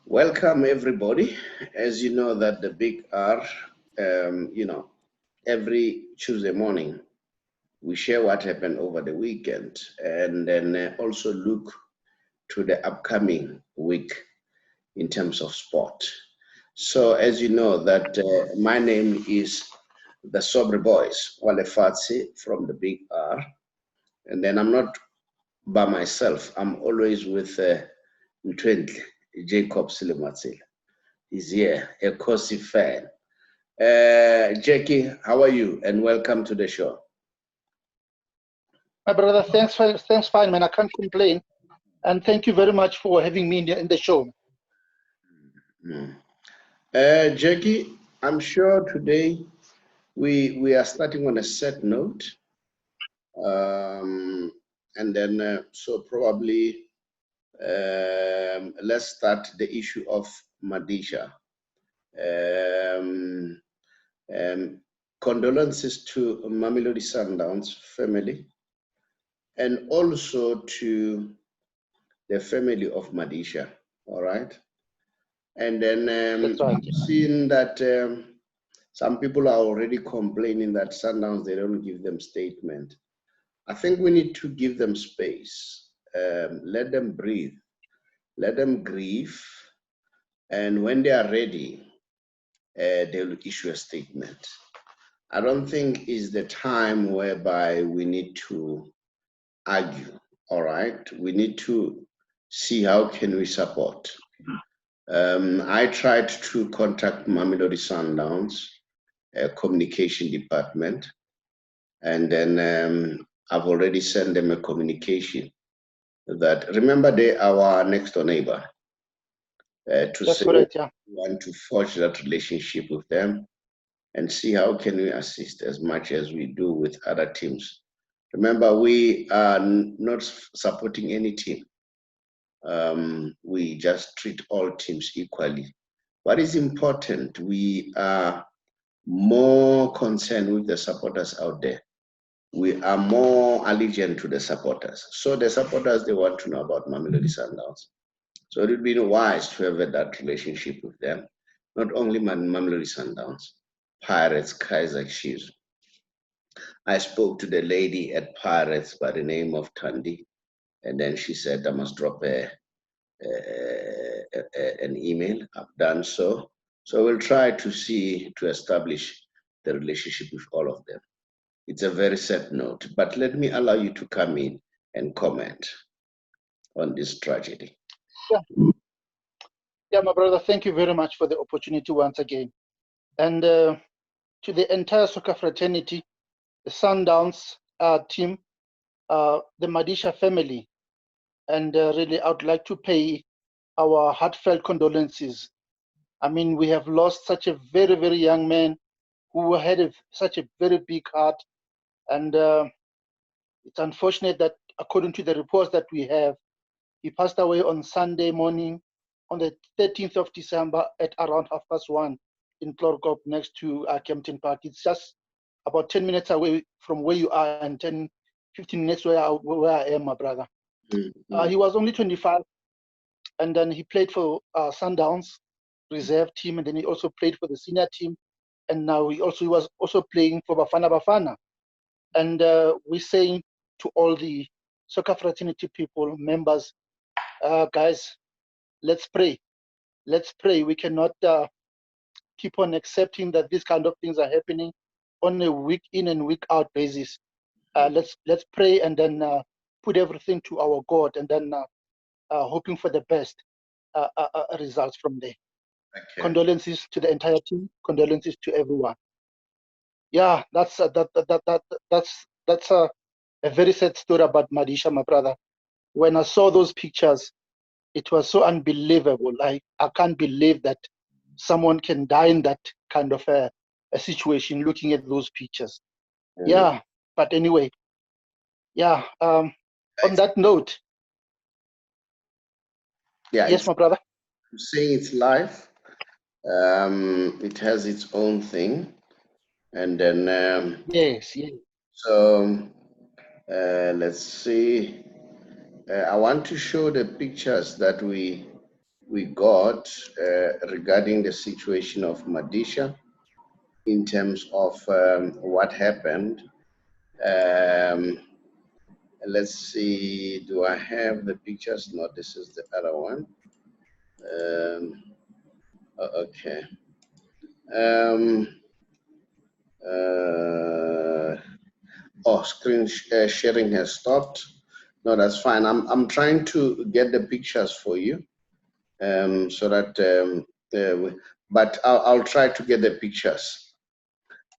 Welcome everybody. As you know that the Big R, every Tuesday morning we share what happened over the weekend and then also look to the upcoming week in terms of sport. So as you know that my name is the Sobre Boys, Wale Fatsi from the Big R. And then I'm not by myself. I'm always with Ntwendle, Jacob Silimatsila. He's here, a Kosi fan. Jackie, how are you? And welcome to the show. My brother, thanks fine, man. I can't complain. And thank you very much for having me in the show. Jackie, I'm sure today we are starting on a set note. And then, so probably let's start the issue of Madisha. Condolences to Mamelodi Sundowns family and also to the family of Madisha, all right? And then I've seen that some people are already complaining that Sundowns, they don't give them statement. I think we need to give them space, let them breathe, let them grieve, and when they are ready, they'll issue a statement. I don't think it's the time whereby we need to argue, all right? We need to see how can we support. I tried to contact Mamelodi Sundowns communication department, and then I've already sent them a communication that, remember they are our next door neighbor, to That's say correct, yeah. we want to forge that relationship with them and see how can we assist as much as we do with other teams. Remember, we are not supporting any team. We just treat all teams equally. What is important, we are more concerned with the supporters out there. We are more allegiant to the supporters. So the supporters, they want to know about Mamelodi Sundowns. So it would be wise to have that relationship with them. Not only Mamelodi Sundowns, Pirates, Kaizer Chiefs. I spoke to the lady at Pirates by the name of Tandi, and then she said I must drop an email. I've done so. So we'll try to establish the relationship with all of them. It's a very sad note, but let me allow you to come in and comment on this tragedy. Yeah, my brother, thank you very much for the opportunity once again. And to the entire soccer fraternity, the Sundowns team, the Madisha family, and really I would like to pay our heartfelt condolences. I mean, we have lost such a very, very young man who had such a very big heart. And it's unfortunate that according to the reports that we have, he passed away on Sunday morning on the 13th of December at around 1:30 in Clorkop next to Kempton Park. It's just about 10 minutes away from where you are and 15 minutes where I am, my brother. He was only 25, and then he played for Sundowns reserve team, and then he also played for the senior team, and now he was also playing for Bafana Bafana. And we're saying to all the soccer fraternity people, members, guys, let's pray. Let's pray. We cannot keep on accepting that these kind of things are happening on a week in and week out basis. Let's pray and then put everything to our God, and then hoping for the best results from there. Okay. Condolences to the entire team. Condolences to everyone. Yeah, that's a very sad story about Madisha, my brother. When I saw those pictures, it was so unbelievable. I can't believe that someone can die in that kind of a situation looking at those pictures. Yeah, but anyway, yeah, on that note. Yeah, yes, my brother. I'm saying it's live. It has its own thing. And then yes. So let's see. I want to show the pictures that we we got regarding the situation of Madisha in terms of what happened. Let's see, do I have the pictures? No, this is the other one. Okay. Screen sharing has stopped. No, that's fine. I'm trying to get the pictures for you, so that. But I'll try to get the pictures.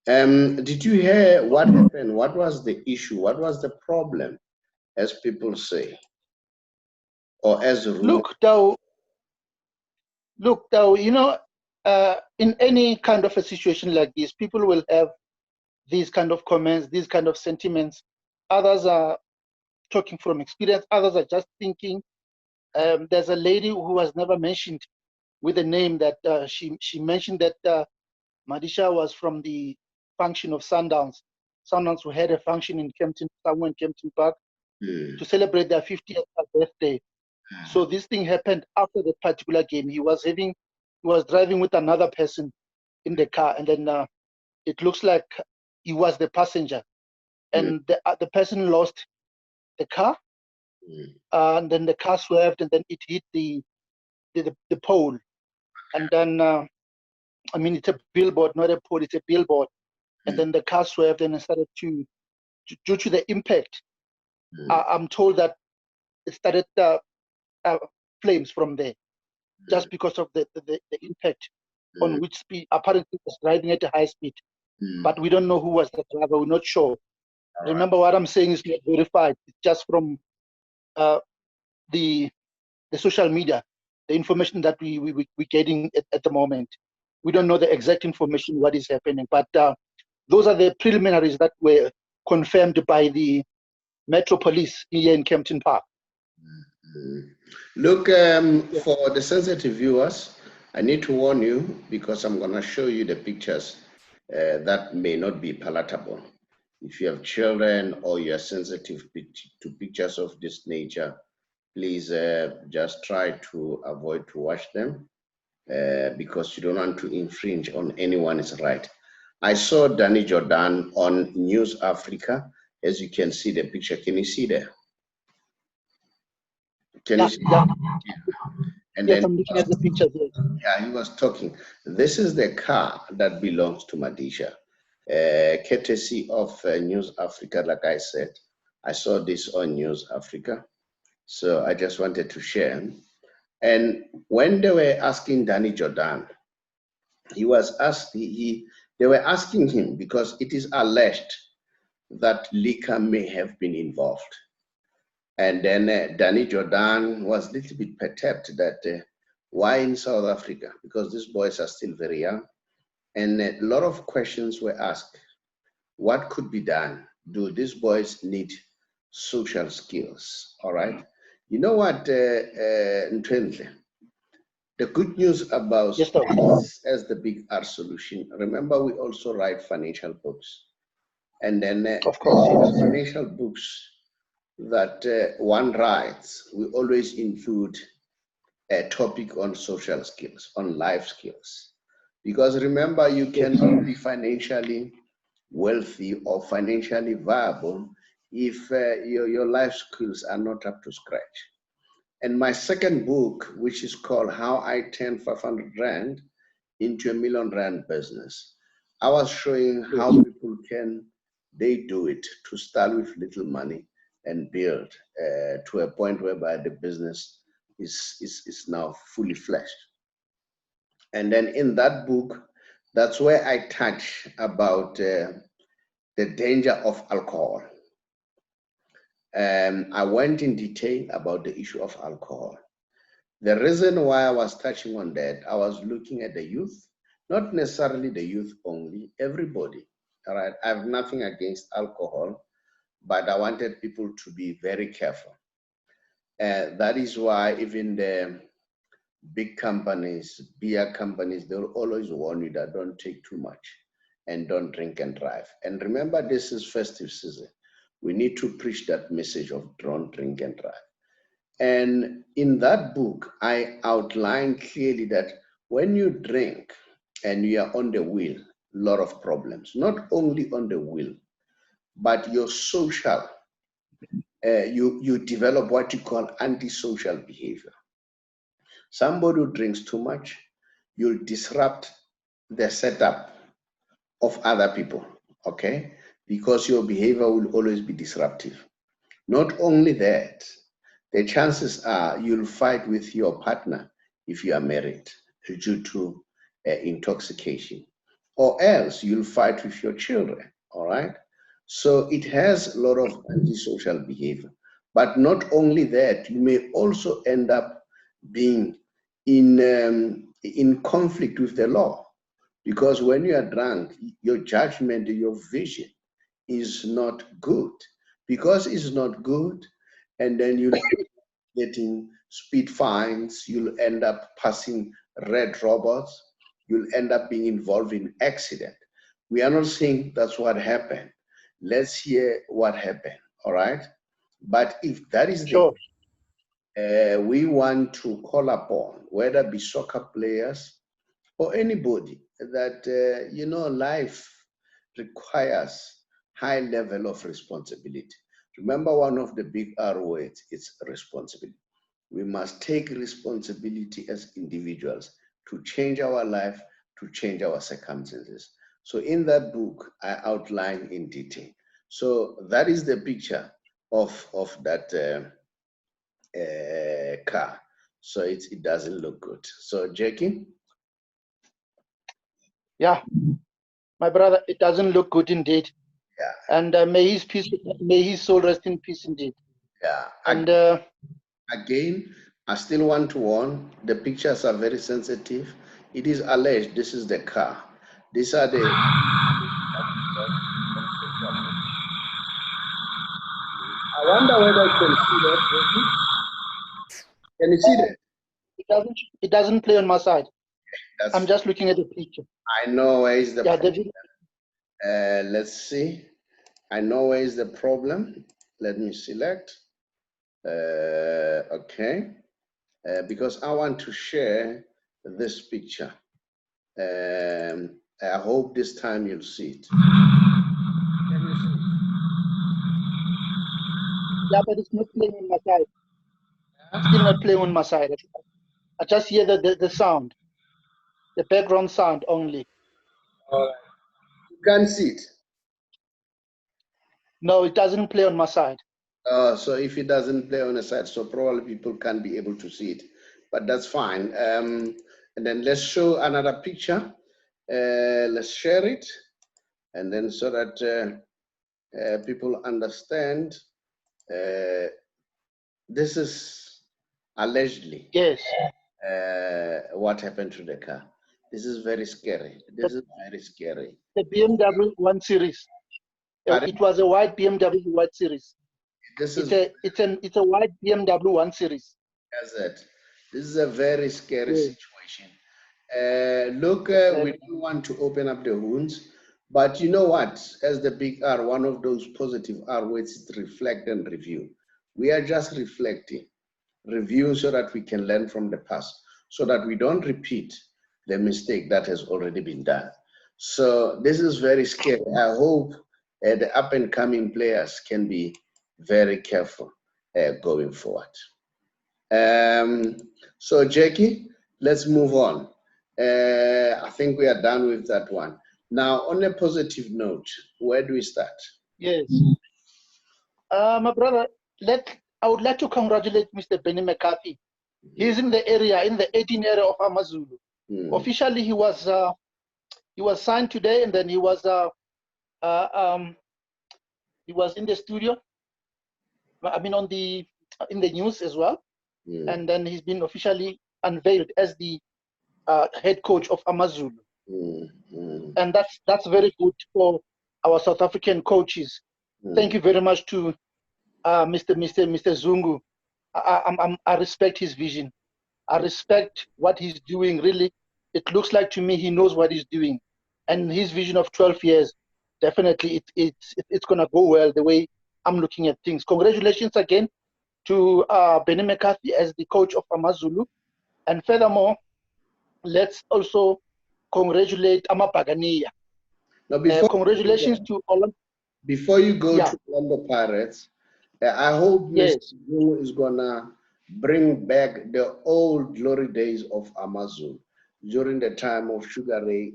Did you hear what happened? What was the issue? What was the problem, as people say, or as a rule? Look, though, you know, in any kind of a situation like this, people will have these kind of comments, these kind of sentiments. Others are talking from experience. Others are just thinking. There's a lady who was never mentioned with a name that she mentioned that Madisha was from the function of Sundowns. Sundowns who had a function in Kempton, somewhere in Kempton Park, to celebrate their 50th birthday. So this thing happened after the particular game. He was driving with another person in the car, and then it looks like he was the passenger, and the person lost the car, and then the car swerved, and then it hit the pole, and then I mean, it's a billboard, not a pole, it's a billboard, and then the car swerved and it started to due to the impact. I'm told that it started flames from there, just because of the impact on which speed. Apparently, it was driving at a high speed, but we don't know who was the driver. We're not sure. Remember, what I'm saying is not verified. It's just from the social media, the information that we're getting at the moment. We don't know the exact information, what is happening, but those are the preliminaries that were confirmed by the Metro Police here in Kempton Park. Look, for the sensitive viewers, I need to warn you, because I'm going to show you the pictures that may not be palatable. If you have children or you are sensitive to pictures of this nature, please just try to avoid to watch them, because you don't want to infringe on anyone's right. I saw Danny Jordan on News Africa. As you can see the picture, can you see there? Can you see? Yeah. And yes, then I'm looking at the picture there. Yeah, he was talking. This is the car that belongs to Madisha, courtesy of News Africa. Like I said, I saw this on News Africa, so I just wanted to share. And when they were asking Danny Jordan, he was asked. They were asking him because it is alleged that liquor may have been involved. And then Danny Jordan was a little bit perturbed that why in South Africa? Because these boys are still very young. And a lot of questions were asked. What could be done? Do these boys need social skills? All right. You know what, Ntwendle? The good news about as the big R solution, remember we also write financial books. And then of course, financial books that one writes, we always include a topic on social skills, on life skills. Because remember, you cannot be financially wealthy or financially viable if your life skills are not up to scratch. And my second book, which is called How I Turned 500 Rand into a Million Rand Business, I was showing how people they do it to start with little money and build to a point whereby the business is now fully fledged. And then in that book, that's where I touch about the danger of alcohol. I went in detail about the issue of alcohol. The reason why I was touching on that, I was looking at the youth, not necessarily the youth only, everybody. All right, I have nothing against alcohol, but I wanted people to be very careful. That is why even the big companies, beer companies, they'll always warn you that don't take too much and don't drink and drive. And remember, this is festive season. We need to preach that message of don't drink and drive. And in that book, I outline clearly that when you drink and you are on the wheel, a lot of problems, not only on the wheel, but your social, you develop what you call antisocial behavior. Somebody who drinks too much, you'll disrupt the setup of other people, okay? Because your behavior will always be disruptive. Not only that, the chances are you'll fight with your partner if you are married due to intoxication, or else you'll fight with your children, all right? So it has a lot of antisocial behavior. But not only that, you may also end up being in conflict with the law, because when you are drunk, your judgment, your vision is not good. Because it's not good, and then you'll getting speed fines, you'll end up passing red robots, you'll end up being involved in accident. We are not saying that's what happened. Let's hear what happened, all right? But if that is the we want to call upon, whether it be soccer players or anybody, that life requires high level of responsibility. Remember, one of the big R words is responsibility. We must take responsibility as individuals to change our life, to change our circumstances. So in that book, I outline in detail. So that is the picture of that car. So it doesn't look good. So Jackie? Yeah, my brother, it doesn't look good indeed. Yeah. And may his soul rest in peace indeed. Yeah. And again, I still want to warn, the pictures are very sensitive. It is alleged this is the car. These are the I wonder whether you can see that. Can you see that? It doesn't play on my side. That's I'm just looking at the picture. I know where is the problem. Yeah, Let's see. I know where is the problem. Let me select. Okay. Because I want to share this picture. I hope this time you'll see it. Yeah, but it's not playing on my side. It's still not playing on my side. I just hear the sound, the background sound only. You can't see it? No, it doesn't play on my side. So if it doesn't play on the side, so probably people can't be able to see it, but that's fine. And then let's show another picture. Let's share it, and then so that people understand. This is allegedly what happened to the car. This is very scary. This is very scary. The BMW 1 Series. Pardon? It was a white BMW 1 Series. This it's a white BMW 1 Series. That's it. This is a very scary situation. Look, we don't want to open up the wounds, but you know what? As the big R, one of those positive R words is reflect and review. We are just reflecting, review so that we can learn from the past, so that we don't repeat the mistake that has already been done. So this is very scary. I hope the up and coming players can be very careful going forward. So Jackie, let's move on. I think we are done with that one. Now, on a positive note, where do we start? Yes. My brother, I would like to congratulate Mr. Benny McCarthy. He's in the area, in the 18 area of AmaZulu. Officially, he was signed today, and then he was in the studio. I mean, in the news as well, and then he's been officially unveiled as the head coach of AmaZulu. And that's very good for our South African coaches. Thank you very much to Mr. Zungu. I respect his vision. I respect what he's doing. Really, it looks like to me he knows what he's doing, and his vision of 12 years, definitely it's gonna go well the way I'm looking at things. Congratulations again to Benny McCarthy as the coach of AmaZulu. And furthermore, let's also congratulate Amapagania. Now, Congratulations to all. Before you go to Orlando Pirates, I hope Mr. Zungu is gonna bring back the old glory days of AmaZulu during the time of Sugar Ray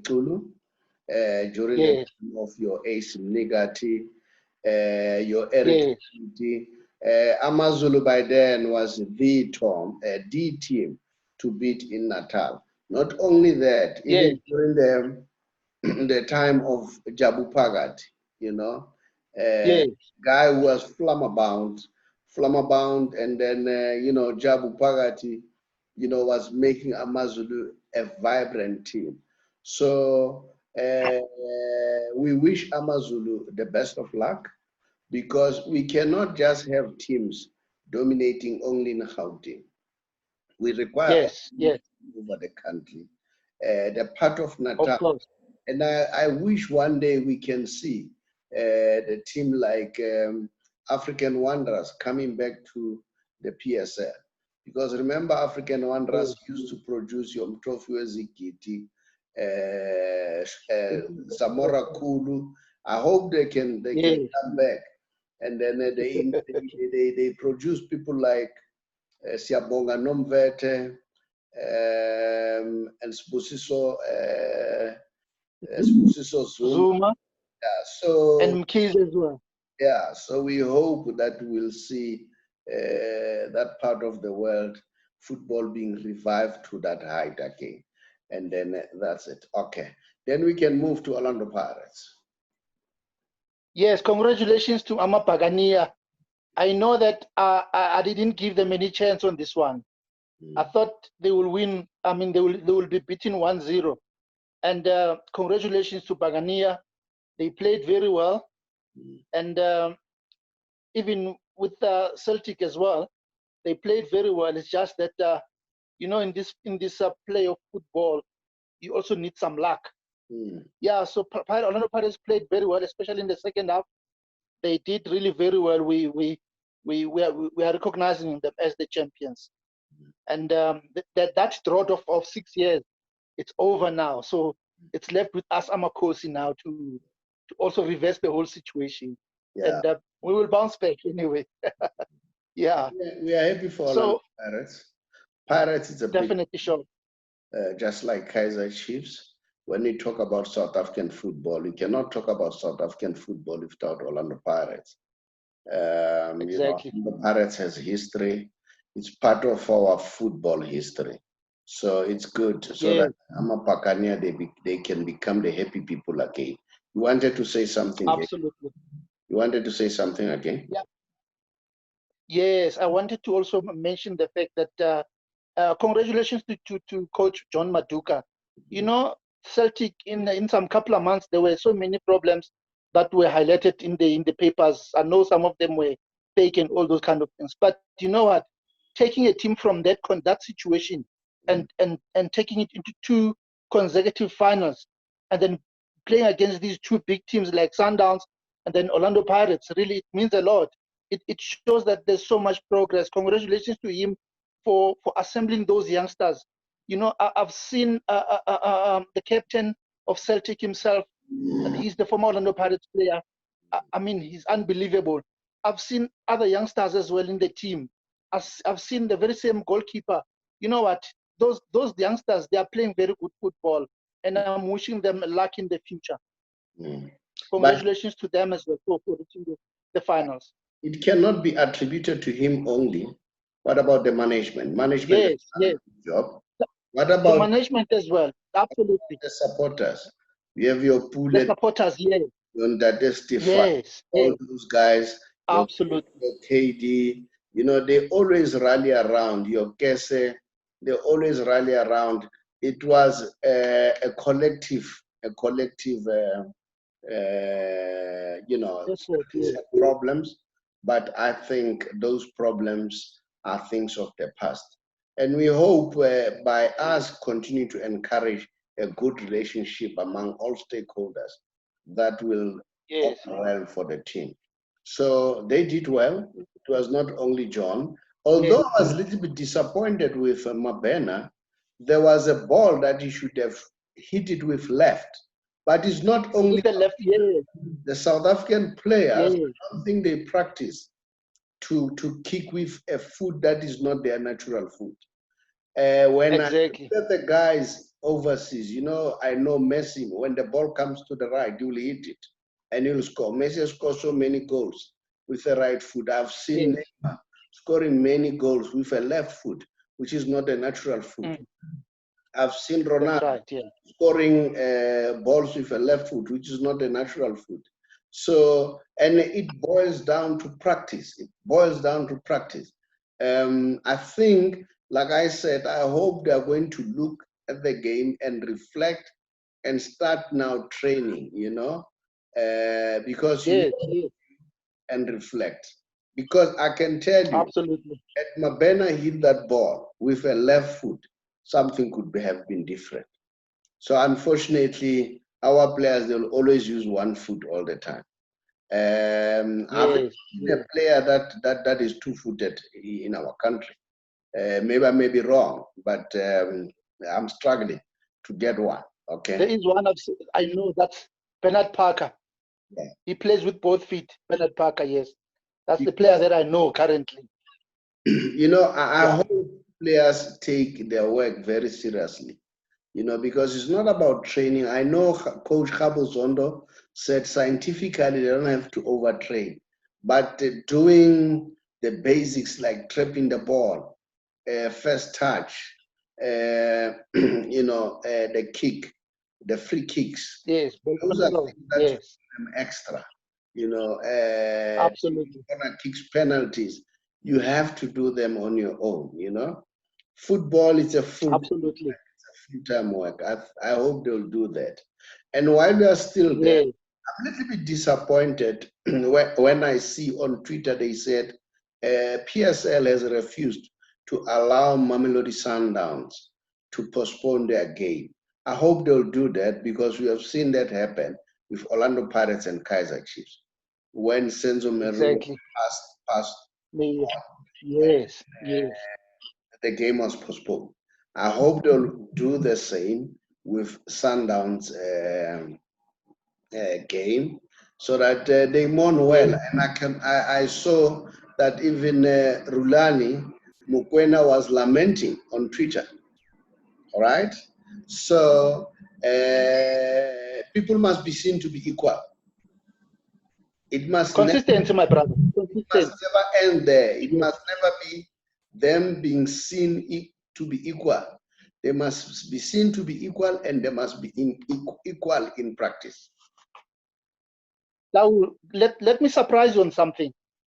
Tulu, during the time of your Ace Nigati, your Eric AmaZulu by then was the team to beat in Natal. Not only that, even during the time of Jabu Pagat, you know, guy who was flammabound, and then, you know, Jabu Pagati, you know, was making AmaZulu a vibrant team. So we wish AmaZulu the best of luck, because we cannot just have teams dominating only in Gauteng. We require over the country. The part of Natal. Of course. And I wish one day we can see the team like African Wanderers coming back to the PSL. Because remember, African Wanderers used to produce your Mtofu Zikiti, Samora Kulu. I hope they can come back. And then they produce people like Siabonga Nomvete and Spusiso Zuma. So and Mkhize as well. Yeah, so we hope that we'll see that part of the world football being revived to that height again. And then that's it. Okay. Then we can move to Orlando Pirates. Yes, congratulations to Amapagania. I know that I didn't give them any chance on this one. I thought they will win. I mean, they will be beaten 1-0. And congratulations to Pagania. They played very well. And even with Celtic as well, they played very well. It's just that, you know, in this play of football, you also need some luck. Yeah, so Orlando Pirates played very well, especially in the second half. They did really very well. We are recognizing them as the champions. And that drought of 6 years, it's over now. So it's left with us, Amakosi, now to also reverse the whole situation. And we will bounce back anyway. Yeah. We are happy for Orlando Pirates. Pirates is a definitely big, sure. Just like Kaizer Chiefs. When we talk about South African football, we cannot talk about South African football without Orlando Pirates. Exactly. You know, the Pirates has history. It's part of our football history. So it's good so that Amapakania, they can become the happy people again. You wanted to say something? Absolutely. You wanted to say something again? Yeah. Yes, I wanted to also mention the fact that congratulations to Coach John Maduka. You know, Celtic in some couple of months there were so many problems that were highlighted in the papers. I know some of them were fake and all those kind of things. But you know what? Taking a team from that situation and taking it into 2 consecutive finals, and then playing against these 2 big teams like Sundowns and then Orlando Pirates, really, it means a lot. It shows that there's so much progress. Congratulations to him for assembling those youngsters. You know, I've seen the captain of Celtic himself, and he's the former Orlando Pirates player. I mean, he's unbelievable. I've seen other youngsters as well in the team. I've seen the very same goalkeeper. You know what? Those youngsters, they are playing very good football, and I'm wishing them luck in the future. Congratulations to them as well for reaching the finals. It cannot be attributed to him only. What about the management? Management yes, has done a good job. What about the management as well? Absolutely. The supporters. You have your pool. The supporters, yes. All those guys. Absolutely. Your KD. You know, they always rally around. Your Kese. They always rally around. It was a collective. You know, problems, but I think those problems are things of the past. And we hope by us continue to encourage a good relationship among all stakeholders, that will open well for the team. So they did well. It was not only John. Although I was a little bit disappointed with Mabena, there was a ball that he should have hit it with left. But it's not only the left. Yes. the South African players. Yes. I don't think they practice to kick with a foot that is not their natural foot. When Exactly. I look at the guys overseas, you know, I know Messi, when the ball comes to the right, he will hit it and he'll score. Messi has scored so many goals with the right foot. I've seen Neymar scoring many goals with a left foot, which is not a natural foot. I've seen Ronaldo scoring balls with a left foot, which is not a natural foot. So, and it boils down to practice. It boils down to practice. I think, like I said, I hope they're going to look at the game and reflect and start now training, you know, because you and reflect. Because I can tell you, absolutely, at Mabena hit that ball with a left foot, something could have been different. So unfortunately, our players, they'll always use one foot all the time. I've seen a player that is two-footed in our country. Maybe I may be wrong, but I'm struggling to get one. Okay. There is one I know, that's Bernard Parker. Yeah. He plays with both feet. Bernard Parker, yes. That's the player that I know currently. You know, I hope players take their work very seriously. You know, because it's not about training. I know Coach Khabo Zondo said scientifically they don't have to overtrain, but doing the basics like trapping the ball, first touch, you know, the kick, the free kicks. Yes, those are things that yes. Extra. You know, absolutely. Corner kicks, penalties. You have to do them on your own. You know, football is a absolutely. full-time work. I hope they'll do that. And while we are still there, I'm a little bit disappointed when I see on Twitter they said PSL has refused to allow Mamelodi Sundowns to postpone their game. I hope they'll do that because we have seen that happen with Orlando Pirates and Kaizer Chiefs when Senzo Meru passed yes, the game was postponed. I hope they'll do the same with Sundowns game so that they mourn well. And I saw that even Rulani Mukwena was lamenting on Twitter. All right. So people must be seen to be equal. It must consistency, my brother. It must never end there. It must never be them being seen to be equal. They must be seen to be equal, and they must be equal in practice. Now, let me surprise you on something.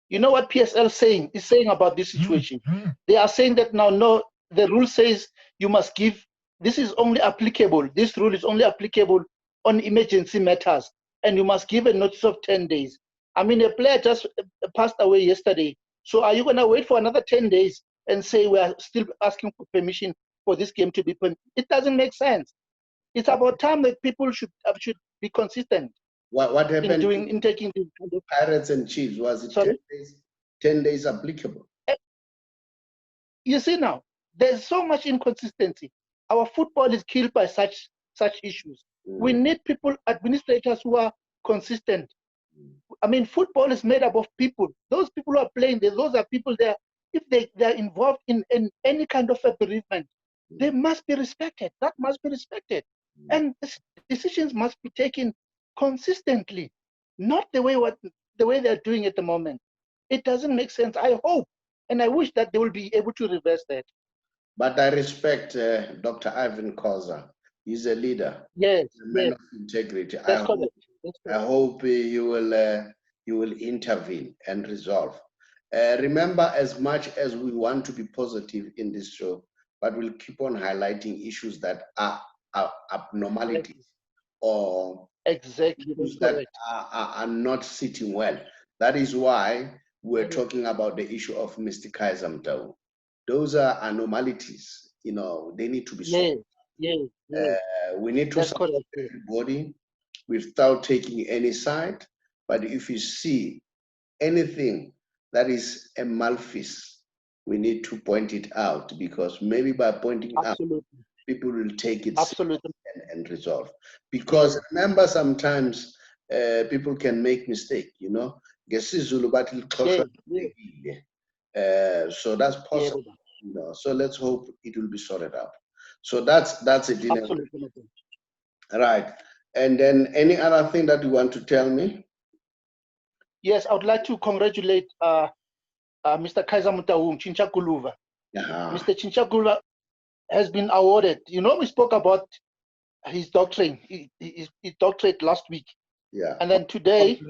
You know what PSL is saying about this situation? They are saying that now, no, the rule says you must give, this is only applicable, this rule is only applicable on emergency matters, and you must give a notice of 10 days. I mean, a player just passed away yesterday. So are you going to wait for another 10 days and say we are still asking for permission for this game to be played? It doesn't make sense. It's about time that people should be consistent. What happened in taking the Pirates and Chiefs? Was it 10 days? 10 days applicable? You see now, there's so much inconsistency. Our football is killed by such issues. We need people, administrators who are consistent. I mean, football is made up of people. Those people who are playing there, those are people there. If they are involved in any kind of a bereavement, they must be respected. That must be respected. And decisions must be taken consistently, not the way they're doing at the moment. It doesn't make sense. I hope and I wish that they will be able to reverse that. But I respect Dr. Ivan Koza. He's a leader. Yes, a man of integrity. That's correct. I hope you will intervene and resolve. Remember, as much as we want to be positive in this show, but we'll keep on highlighting issues that are abnormalities or issues that are not sitting well. That is why we're talking about the issue of Mr. Kaizer Mdau. Those are anomalies. You know, they need to be solved. We need to support everybody without taking any side. But if you see anything that is a malfeasance, we need to point it out, because maybe by pointing out, people will take it and resolve. Because remember, sometimes people can make mistake, you know. So that's possible, you know. So let's hope it will be sorted out. So that's it. Right. And then any other thing that you want to tell me? Yes, I would like to congratulate Mr. Kaiser Motaung, Chinchakuluva. Mr. Chinchakuluva has been awarded. You know, we spoke about his doctorate, his doctorate last week. Yeah. And then today,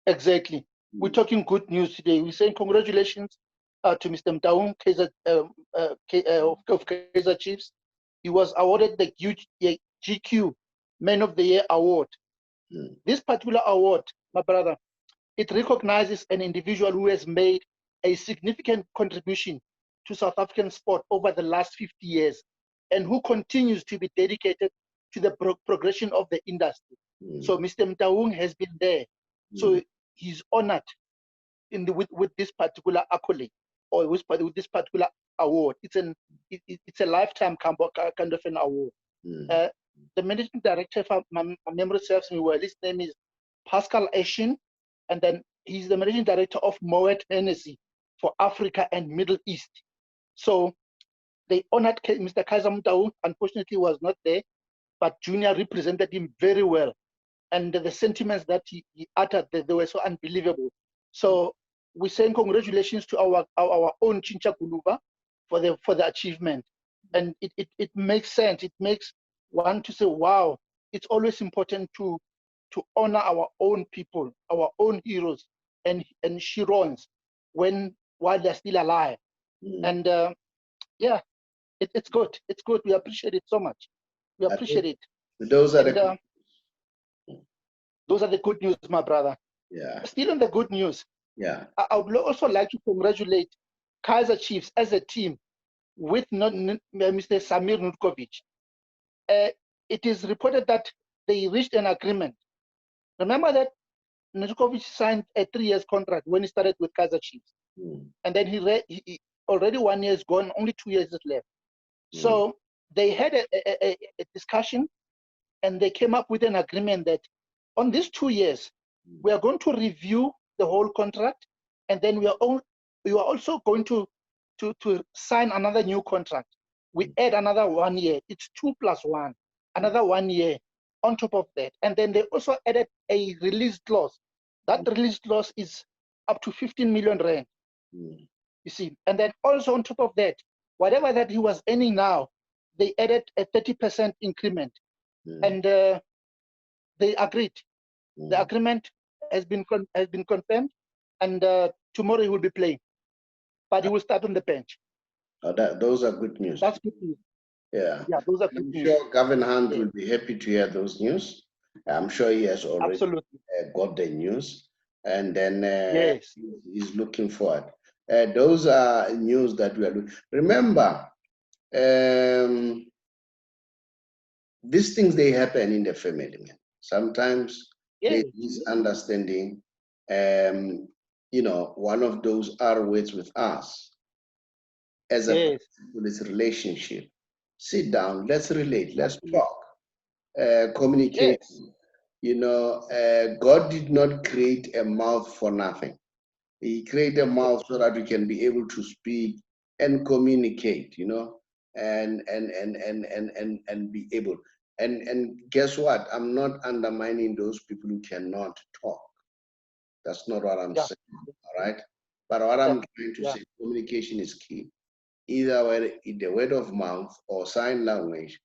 exactly. We're talking good news today. We're saying congratulations to Mr. Motaung, of Kaiser Chiefs. He was awarded the GQ Man of the Year Award. This particular award, my brother, it recognizes an individual who has made a significant contribution to South African sport over the last 50 years and who continues to be dedicated to the progression of the industry. So Mr. Motaung has been there. So he's honored with this particular accolade, or with this particular award. It's a lifetime kind of an award. The managing director, if my memory serves me well, his name is Pascal Eshin, and then he's the managing director of Moet Hennessy for Africa and Middle East. So they honored Mr. Kaiser Motaung. Unfortunately, was not there, but Junior represented him very well, and the sentiments that he uttered, they were so unbelievable. So we're saying congratulations to our own Chinchakuluva for the achievement, and it makes sense. It makes one to say, wow, it's always important to honor our own people, our own heroes and Shirons while they're still alive. And yeah, it's good. It's good. We appreciate it so much. We appreciate it. Those are the good news, my brother. Yeah. Still on the good news. Yeah. I would also like to congratulate Kaiser Chiefs as a team with Mr. Samir Nutkovic. It is reported that they reached an agreement. Remember that Nutkovic signed a 3-year contract when he started with Kaiser Chiefs. And then he already 1 year is gone, only 2 years is left. So they had a discussion, and they came up with an agreement that on these 2 years, we are going to review the whole contract, and then we are also going to sign another new contract. We add another 1 year. It's 2 + 1, another 1 year on top of that. And then they also added a release clause. That release clause is up to 15 million rand. You see, and then also on top of that, whatever that he was earning now, they added a 30% increment, and they agreed. The agreement has been confirmed, and tomorrow he will be playing, but he will start on the bench. Those are good news. That's good news. Yeah. Yeah, those are good news. I'm sure Gavin Hunt will be happy to hear those news. I'm sure he has already got the news, and then yes, he's looking forward. Those are news that we are looking. Remember, these things, they happen in the family, man. Sometimes there's misunderstanding. You know, one of those are words with us as a relationship. Sit down, let's relate, let's talk, communicate. You know, God did not create a mouth for nothing. He created a mouth so that we can be able to speak and communicate, you know, and be able. And guess what? I'm not undermining those people who cannot talk. That's not what I'm saying, all right? But what I'm trying to say, communication is key. Either in the word of mouth or sign language,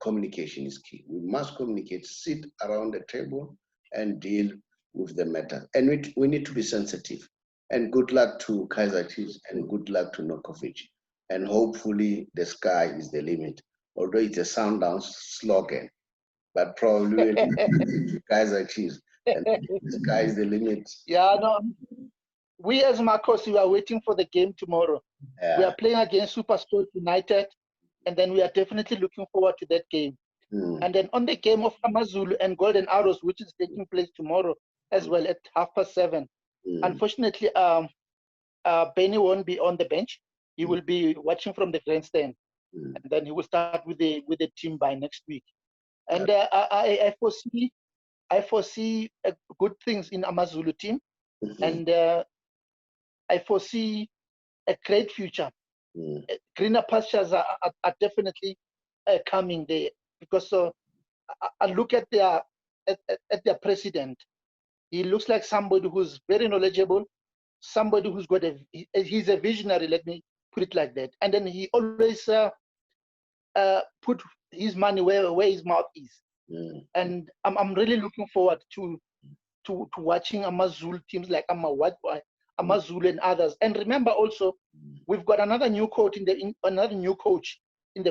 communication is key. We must communicate, sit around the table and deal with the matter. And we need to be sensitive. And good luck to Kaiser Chiefs and good luck to Nutkovic. And hopefully the sky is the limit. Although it's a Sundowns slogan, but probably Kaiser Chiefs. And the sky is the limit. Yeah, no. We as Marcos, we are waiting for the game tomorrow. We are playing against SuperSport United, and then we are definitely looking forward to that game. And then on the game of Amazulu and Golden Arrows, which is taking place tomorrow, as well at 7:30. Unfortunately, Benny won't be on the bench. He will be watching from the grandstand, and then he will start with the team by next week. And I foresee good things in Amazulu team, and I foresee a great future. Greener pastures are definitely coming there, because I look at their president. He looks like somebody who's very knowledgeable, somebody who's got he's a visionary, let me put it like that. And then he always put his money where his mouth is. And I'm really looking forward to watching Amazulu teams like Amazulu and others. And remember also, we've got another new coach in the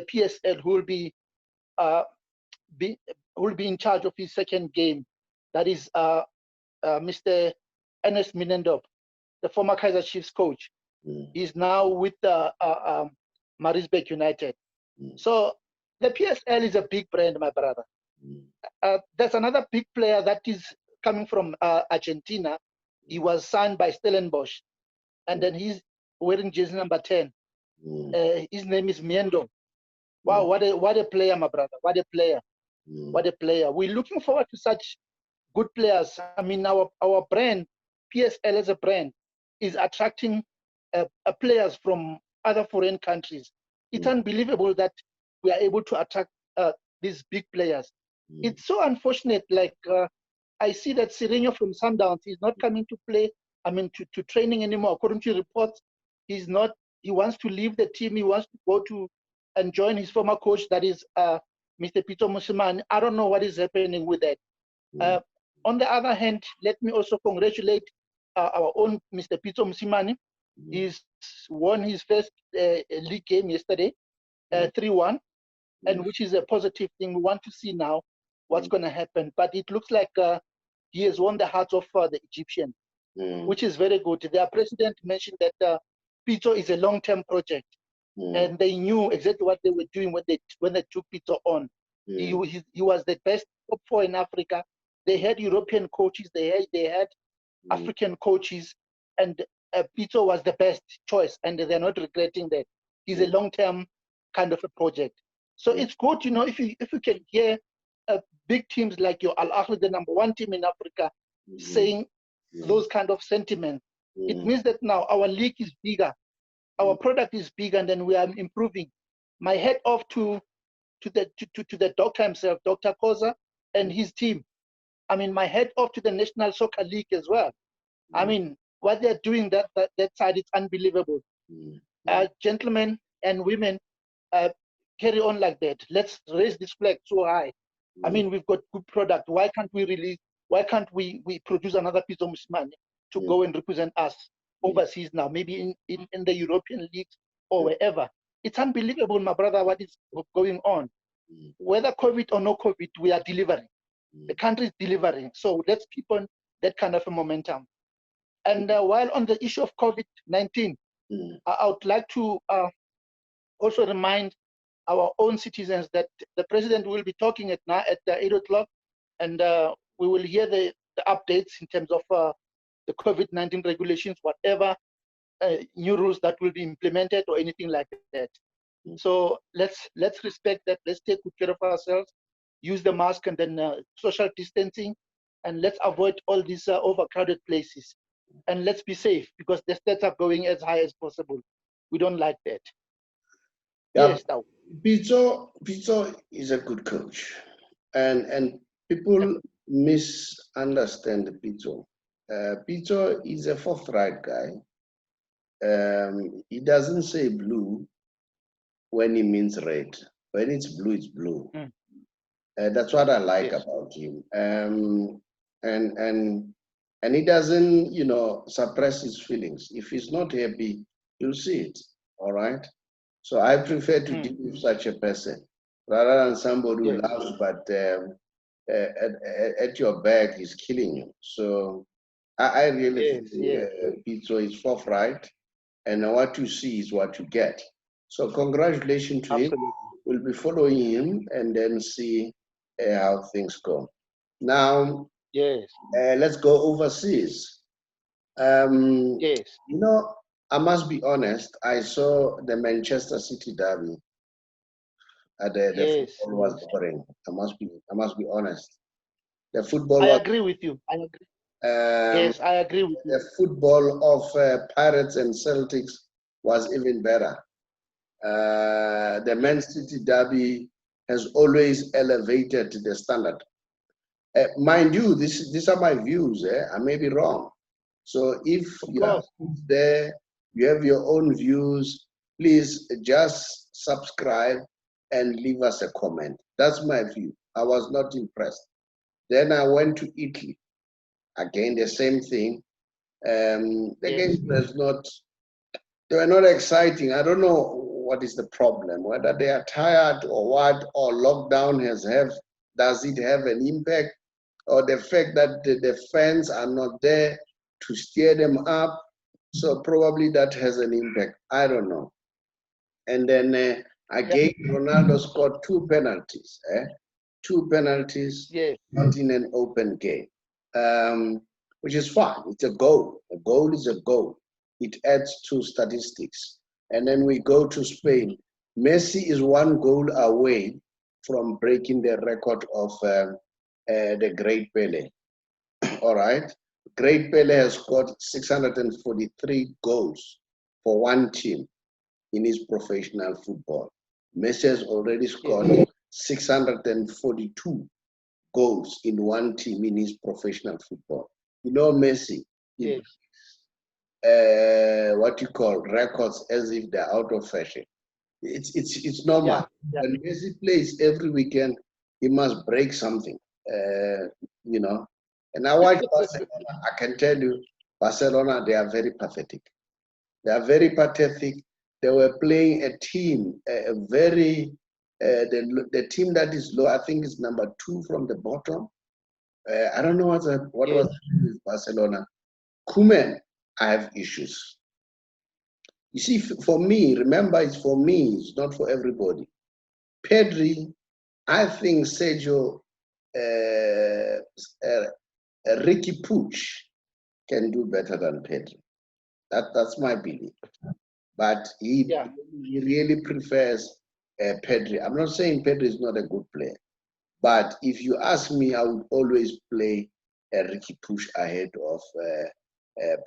PSL who will be in charge of his second game. That is Mr. Ernest Minendop, the former Kaizer Chiefs coach. He's now with Maritzburg United. So the PSL is a big brand, my brother. There's another big player that is coming from Argentina. He was signed by Stellenbosch, and then he's wearing jersey number 10. His name is Miendo. Wow, what a player, my brother! What a player! What a player! We're looking forward to such good players. I mean, our brand, PSL as a brand, is attracting players from other foreign countries. It's unbelievable that we are able to attract these big players. It's so unfortunate. Like I see that Sireno from Sundowns is not coming to play. I mean, to training anymore. According to reports, he's not. He wants to leave the team. He wants to go to and join his former coach, that is Mr. Peter Mosimane. I don't know what is happening with that. On the other hand, let me also congratulate our own Mr. Peter Mosimane. He's won his first league game yesterday, 3-1, and which is a positive thing. We want to see now what's going to happen. But it looks like he has won the hearts of the Egyptian, which is very good. Their president mentioned that Peter is a long-term project, and they knew exactly what they were doing when they took Peter on. He was the best top 4 in Africa. They had European coaches, they had African coaches, and Peter was the best choice, and they're not regretting that. He's a long-term kind of a project. So it's good, you know, if you can hear big teams like your Al Ahly, the number 1 team in Africa, saying those kind of sentiments. It means that now our league is bigger, our product is bigger, and then we are improving. My head off to the doctor himself, Dr. Koza, and his team. I mean, my head off to the National Soccer League as well. I mean, what they're doing that side, it's unbelievable. Gentlemen and women, carry on like that. Let's raise this flag so high. I mean, we've got good product. Why can't we produce another piece of money to go and represent us overseas now, maybe in the European leagues or wherever? It's unbelievable, my brother, what is going on. Whether COVID or no COVID, we are delivering. The country is delivering. So let's keep on that kind of a momentum. And while on the issue of COVID-19, I would like to also remind our own citizens that the president will be talking at 8 o'clock, and we will hear the updates in terms of the COVID-19 regulations, whatever new rules that will be implemented or anything like that. So let's respect that. Let's take good care of ourselves, use the mask, and then social distancing, and let's avoid all these overcrowded places. And let's be safe, because the stats are going as high as possible. We don't like that. Yeah. Yes, now. Pito is a good coach, and people misunderstand Pito. Pito is a forthright guy. He doesn't say blue when he means red. When it's blue, it's blue. That's what I like about him. And he doesn't, you know, suppress his feelings. If he's not happy, you'll see it. All right. So I prefer to deal with such a person rather than somebody who loves, but at your back is killing you. So I really think Pito is forthright, and what you see is what you get. So congratulations to him. We'll be following him and then see how things go. Now, Yes. Let's go overseas. Yes. You know, I must be honest. I saw the Manchester City derby. The Yes. football was Yes. boring. I must be honest. The football I was. agree with you. I agree. Um, Yes, I agree with you. the football of Pirates and Celtics was even better. The Man City derby has always elevated the standard. Mind you, these are my views. I may be wrong. So if Of you are course. there, you have your own views, please just subscribe and leave us a comment. That's my view. I was not impressed. Then I went to Italy. Again, the same thing. The Yes. game was not, they were not exciting. I don't know what is the problem, whether they are tired or what, or lockdown does it have an impact, or the fact that the fans are not there to steer them up. So probably that has an impact. I don't know. And then again, Ronaldo scored two penalties. Two penalties, Yes. not in an open game, which is fine. It's a goal. A goal is a goal. It adds to statistics. And then we go to Spain. Messi is one goal away from breaking the record of the great Pele. All right. Great Pele has scored 643 goals for one team in his professional football. Messi has already scored 642 goals in one team in his professional football. You know, Messi, Yes. what you call records as if they're out of fashion. It's normal. Yeah. Yeah. When Messi plays every weekend, he must break something. You know. And I watch Barcelona. I can tell you, Barcelona, they are very pathetic. They are very pathetic. They were playing a team, a very the team that is low. I think is number 2 from the bottom. I don't know what Yes. was with Barcelona. Koeman, I have issues. You see, for me, remember, it's for me. It's not for everybody. Pedri, I think Sergio, Ricky Puig can do better than Pedri. That's my belief. But he really prefers Pedri. I'm not saying Pedri is not a good player, but if you ask me, I would always play Ricky Puig ahead of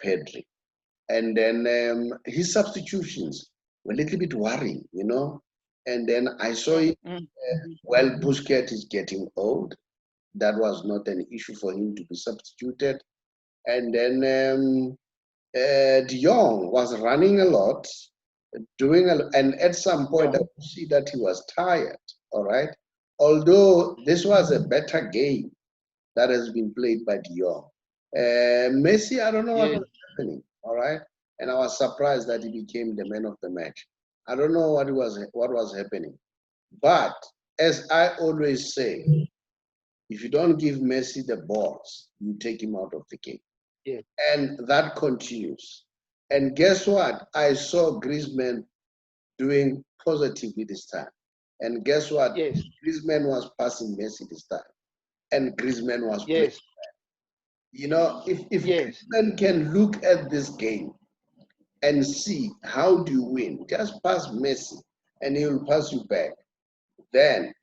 Pedri. And then his substitutions were a little bit worrying, you know. And then I saw it. Well, Busquets is getting old. That was not an issue for him to be substituted. And then De Jong was running a lot, and at some point I could see that he was tired. All right. Although this was a better game that has been played by De Jong. Messi, I don't know what was happening. All right. And I was surprised that he became the man of the match. I don't know what was happening. But as I always say, if you don't give Messi the balls, you take him out of the game. Yes. And that continues. And guess what? I saw Griezmann doing positively this time. And guess what? Yes. Griezmann was passing Messi this time. And Griezmann was playing. Yes. You know, if Yes. Griezmann can look at this game and see how do you win, just pass Messi and he will pass you back. Then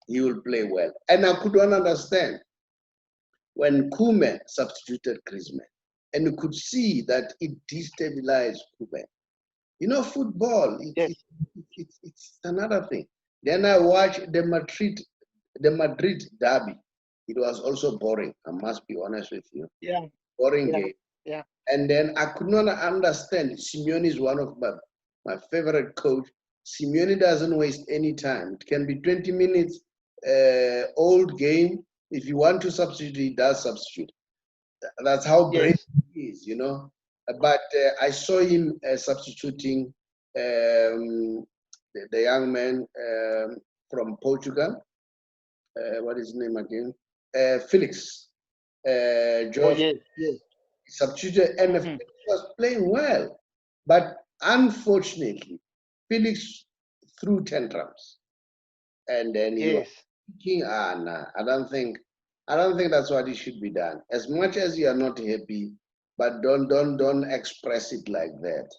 he will play well. And I couldn't understand when Koeman substituted Griezmann. And you could see that it destabilized Koeman. You know, football, it's another thing. Then I watched the Madrid derby. It was also boring, I must be honest with you. Yeah. Boring game. Yeah. And then I could not understand. Simeone is one of my favorite coach. Simeone doesn't waste any time. It can be 20 minutes old game. If you want to substitute, he does substitute. That's how brave he is, you know. But I saw him substituting the young man from Portugal. What is his name again? Felix. George substituted, and Felix was playing well. But unfortunately, Felix threw tantrums. And then he was thinking, nah, I don't think I don't think that's what it should be done. As much as you are not happy, but don't express it like that.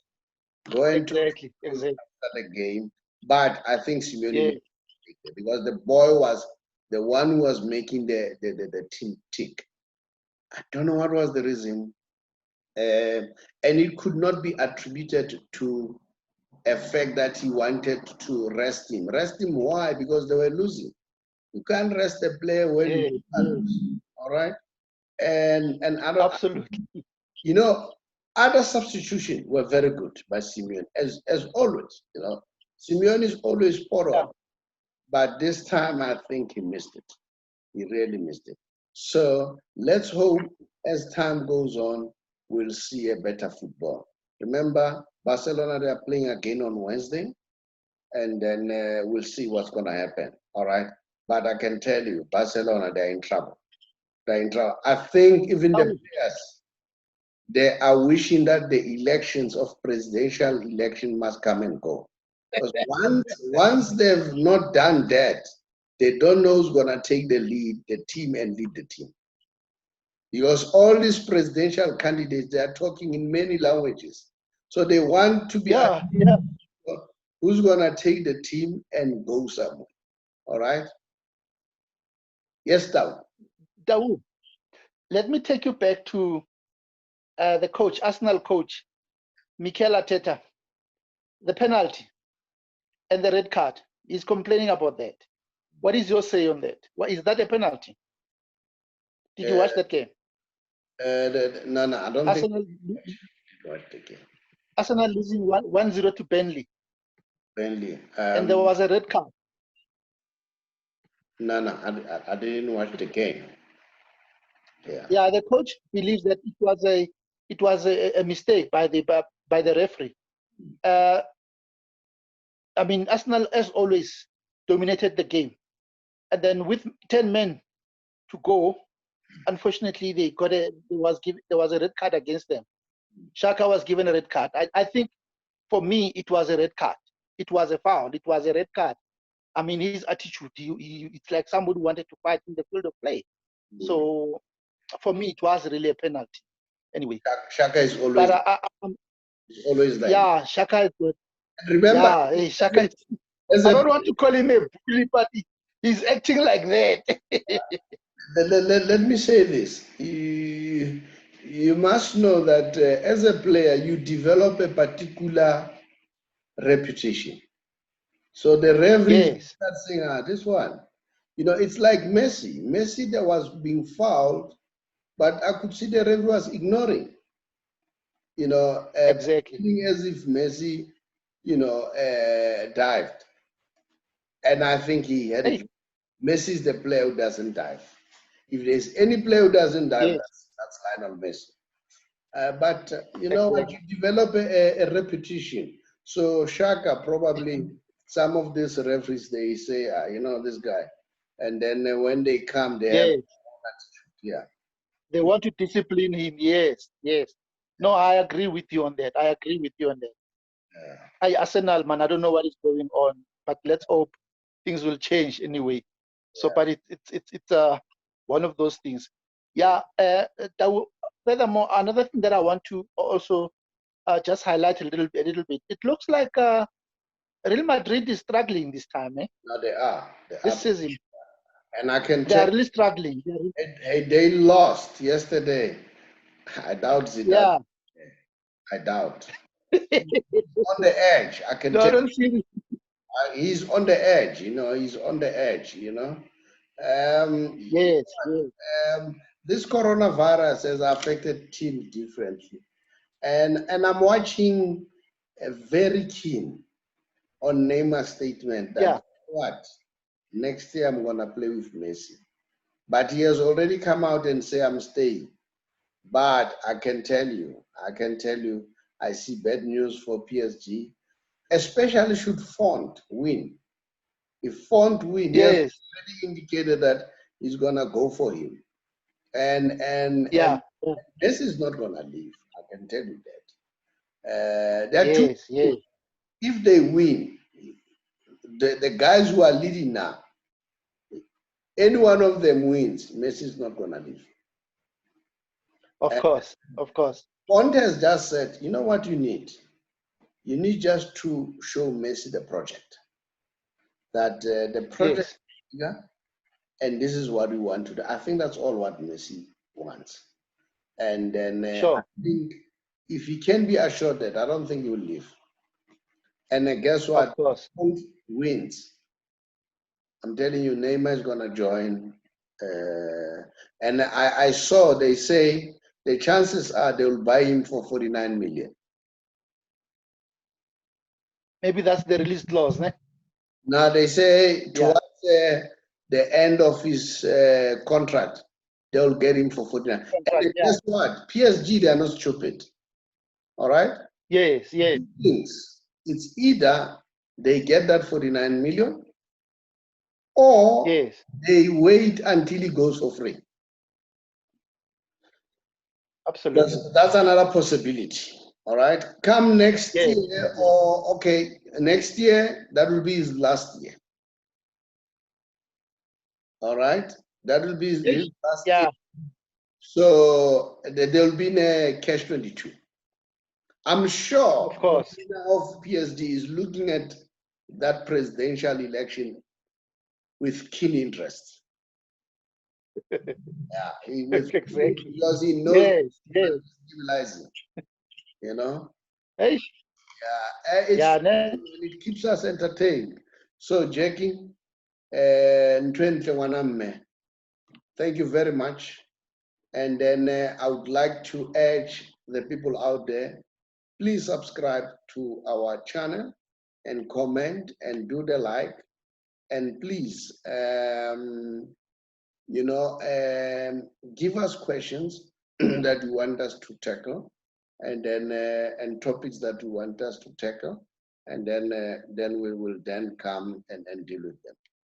Go into Exactly. the game. But I think Simeone Yeah. made it because the boy was the one who was making the team tick. I don't know what was the reason. And it could not be attributed to a fact that he wanted to rest him. Rest him, why? Because they were losing. You can't rest a player when you lose. All right? And other, Absolutely. you know, other substitutions were very good by Simeone, as always. You know, Simeone is always spot on. But this time I think he missed it. He really missed it. So let's hope as time goes on, we'll see a better football. Remember, Barcelona, they are playing again on Wednesday, and then we'll see what's going to happen. All right. But I can tell you, Barcelona, they're in trouble. They're in trouble. I think even the players, they are wishing that the elections of presidential election must come and go. Because once they've not done that, they don't know who's going to take the team and lead the team. Because all these presidential candidates, they are talking in many languages. So they want to be who's going to take the team and go somewhere. All right? Yes, Tau. Dawood, let me take you back to the coach, Arsenal coach, Mikel Arteta. The penalty and the red card. He's complaining about that. What is your say on that? What is that a penalty? Did you watch that game? No, I don't Arsenal, think I watched the game. Arsenal losing 1-0 to Burnley. Burnley. And there was a red card. No, I didn't watch the game. Yeah, the coach believes that it was a mistake by the referee. I mean, Arsenal, as always, dominated the game, and then with 10 men to go, unfortunately, there was a red card against them. Xhaka was given a red card. I think, for me, it was a red card. It was a foul. It was a red card. I mean, his attitude, it's like somebody wanted to fight in the field of play. So, for me, it was really a penalty. Anyway, Xhaka is always, always like. Yeah, Xhaka is good. Remember, Xhaka is, I don't want to call him a bully, but he's acting like that. Let me say this. You must know that as a player, you develop a particular reputation. So the referee starts saying, this one. You know, it's like Messi. Messi that was being fouled, but I could see the referee was ignoring. You know, exactly. as if Messi, you know, dived. And I think he had it. Messi is the player who doesn't dive. If there's any player who doesn't dive, that's Lionel Messi. But you know what, you develop a repetition. So Xhaka, probably some of these referees, they say, you know, this guy. And then when they come, they have attitude. They want to discipline him. Yes. No, I agree with you on that. Arsenal, man, I don't know what is going on, but let's hope things will change anyway. So, but it's one of those things. Furthermore, another thing that I want to also just highlight a little bit. It looks like Real Madrid is struggling this time. No, they are. This season. And I can tell they are really struggling. They lost yesterday. I doubt Zidane. Yeah. I doubt. On the edge. I can tell. Don't see he's on the edge, you know. He's on the edge, you know. Yes. This coronavirus has affected teams differently, and I'm watching very keen on Neymar's statement that what next year I'm gonna play with Messi, but he has already come out and say I'm staying. But I can tell you, I see bad news for PSG, especially should Font win. If Font win, he has already indicated that he's gonna go for him, and this is not gonna leave. I can tell you that. There are two. If they win, the guys who are leading now, any one of them wins, Messi is not going to leave. Of course, of course. Conte has just said, you know what you need? You need just to show Messi the project. That the project is bigger, and this is what we want to do. I think that's all what Messi wants. And then I think if he can be assured that, I don't think he will leave. And guess what? Of course. If wins, I'm telling you, Neymar is going to join. And I saw they say the chances are they will buy him for 49 million. Maybe that's the release clause, né? Now they say towards the end of his contract, they'll get him for 49. And guess what? PSG, they are not stupid. All right? Yes, yes. It's either they get that 49 million or they wait until he goes for free. Absolutely. That's another possibility. All right. Come next year, or next year, that will be his last year. All right. That will be his last year. So there will be a catch-22. I'm sure of course. the winner of PSD is looking at that presidential election with keen interest. Exactly. Because he knows yes. You know? Hey. It keeps us entertained. So, Jackie, thank you very much. And then I would like to urge the people out there, please subscribe to our channel and comment and do the like. And please, give us questions that you want us to tackle, and then and topics that you want us to tackle, and then we will then come and deal with them.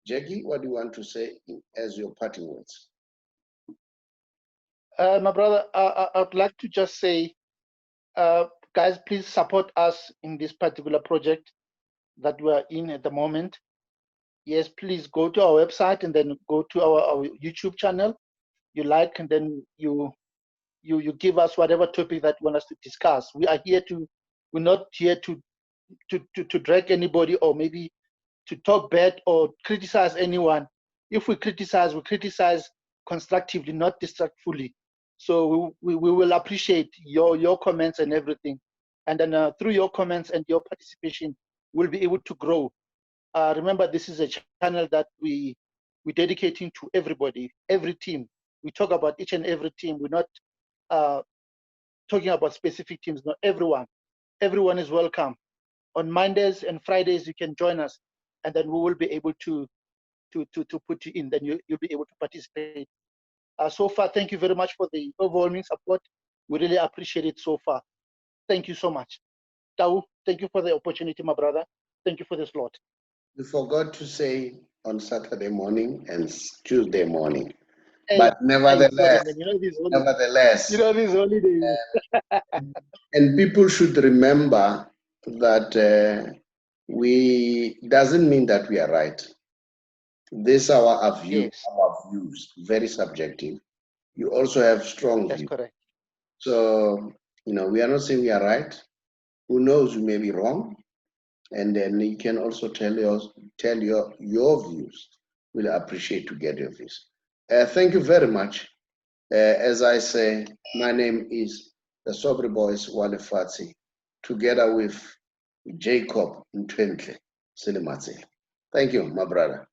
Jackie, what do you want to say as your parting words? My brother, I'd like to just say, guys, please support us in this particular project that we are in at the moment. Yes, please go to our website and then go to our YouTube channel. You like, and then you give us whatever topic that you want us to discuss. We're not here to drag anybody or maybe to talk bad or criticize anyone. If we criticize constructively, not destructively. So we will appreciate your comments and everything. And then through your comments and your participation, we'll be able to grow. Remember, this is a channel that we're dedicating to everybody, every team. We talk about each and every team. We're not talking about specific teams, not everyone. Everyone is welcome. On Mondays and Fridays, you can join us, and then we will be able to put you in. Then you'll be able to participate. So far, thank you very much for the overwhelming support. We really appreciate it so far. Thank you so much. Tau, thank you for the opportunity, my brother. Thank you for the slot. You forgot to say on Saturday morning and Tuesday morning. But nevertheless, these holidays. And people should remember that doesn't mean that we are right. These are our views, very subjective. You also have strong views. That's correct. So, we are not saying we are right. Who knows, we may be wrong. And then you can also tell your views. We'll appreciate to get your views. Thank you very much. As I say, my name is the Sobri Boys Wale Fatsi, together with Jacob Ntwentle Silimatsi. Thank you, my brother.